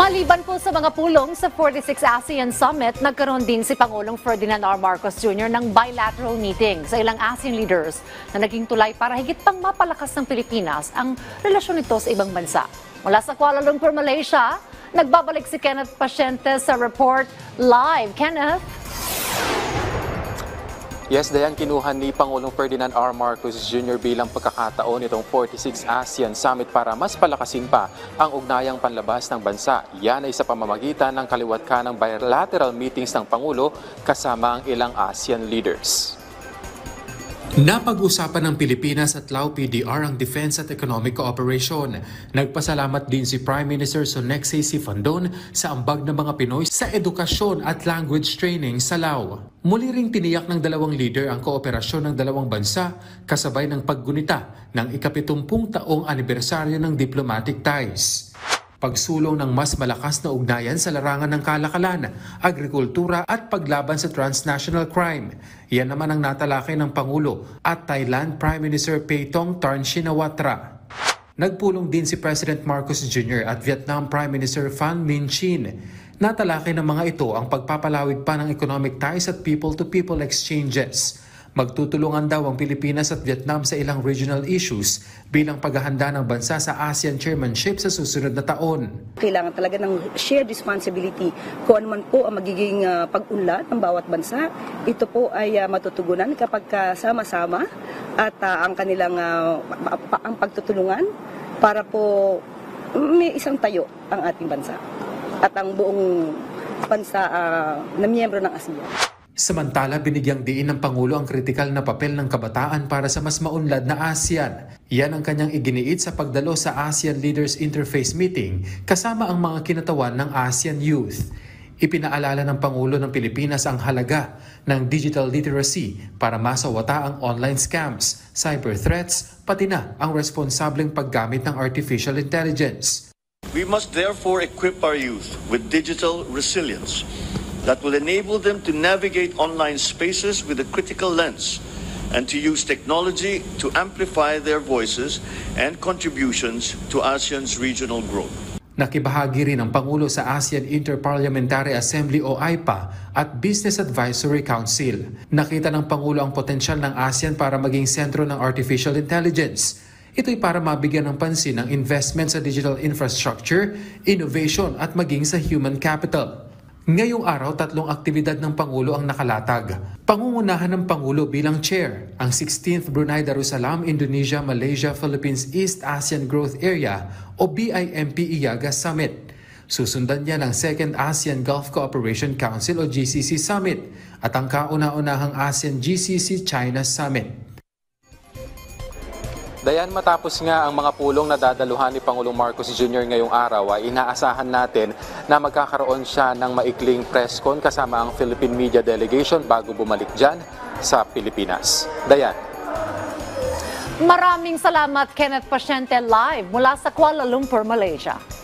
Maliban po sa mga pulong sa 46 ASEAN Summit, nagkaroon din si Pangulong Ferdinand R. Marcos Jr. ng bilateral meeting sa ilang ASEAN leaders na naging tulay para higit pang mapalakas ng Pilipinas ang relasyon nito sa ibang bansa. Mula sa Kuala Lumpur, Malaysia, nagbabalik si Kenneth Paciente sa report live. Kenneth? Yes, Dayan, kinuha ni Pangulong Ferdinand R. Marcos Jr. bilang pagkakataon itong 46 ASEAN Summit para mas palakasin pa ang ugnayang panlabas ng bansa. Yan ay sa pamamagitan ng kaliwat ng bilateral meetings ng Pangulo kasama ang ilang ASEAN leaders. Napag-usapan ng Pilipinas at Lao PDR ang defense at economic cooperation. Nagpasalamat din si Prime Minister Sonexay Sifandon sa ambag ng mga Pinoy sa edukasyon at language training sa Lao. Muli ring tiniyak ng dalawang leader ang kooperasyon ng dalawang bansa kasabay ng paggunita ng ika-70 taong anibersaryo ng diplomatic ties. Pagsulong ng mas malakas na ugnayan sa larangan ng kalakalan, agrikultura at paglaban sa transnational crime. Yan naman ang natalakay ng Pangulo at Thailand Prime Minister Paetong Tarn-Shinawatra. Nagpulong din si President Marcos Jr. at Vietnam Prime Minister Pham Minh Chinh. Natalakay ng mga ito ang pagpapalawig pa ng economic ties at people-to-people exchanges. Magtutulungan daw ang Pilipinas at Vietnam sa ilang regional issues bilang paghahanda ng bansa sa ASEAN chairmanship sa susunod na taon. Kailangan talaga ng shared responsibility kung ano man po ang magiging pag-unlad ng bawat bansa. Ito po ay matutugunan kapag sama-sama at ang kanilang ang pagtutulungan para po may isang tayo ang ating bansa at ang buong bansa na miyembro ng ASEAN. Samantala, binigyang diin ng Pangulo ang kritikal na papel ng kabataan para sa mas maunlad na ASEAN. Yan ang kanyang iginiit sa pagdalo sa ASEAN Leaders Interface Meeting kasama ang mga kinatawan ng ASEAN Youth. Ipinaalala ng Pangulo ng Pilipinas ang halaga ng digital literacy para masawata ang online scams, cyber threats, pati na ang responsableng paggamit ng artificial intelligence. We must therefore equip our youth with digital resilience that will enable them to navigate online spaces with a critical lens and to use technology to amplify their voices and contributions to ASEAN's regional growth. Nakibahagi rin ang Pangulo sa ASEAN Interparliamentary Assembly o AIPA at Business Advisory Council. Nakita ng Pangulo ang potensyal ng ASEAN para maging sentro ng artificial intelligence. Ito'y para mabigyan ng pansin ang investment sa digital infrastructure, innovation at maging sa human capital. Ngayong araw, 3 aktibidad ng Pangulo ang nakalatag. Pangungunahan ng Pangulo bilang chair, ang 16th Brunei Darussalam Indonesia Malaysia Philippines East ASEAN Growth Area o BIMP-IAGA Summit. Susundan niya ng 2nd ASEAN Gulf Cooperation Council o GCC Summit at ang kauna-unahang ASEAN GCC China Summit. Dayan, matapos nga ang mga pulong na dadaluhan ni Pangulong Marcos Jr. ngayong araw, ay inaasahan natin na magkakaroon siya ng maikling press con kasama ang Philippine Media Delegation bago bumalik dyan sa Pilipinas. Dayan. Maraming salamat, Kenneth Paciente, live mula sa Kuala Lumpur, Malaysia.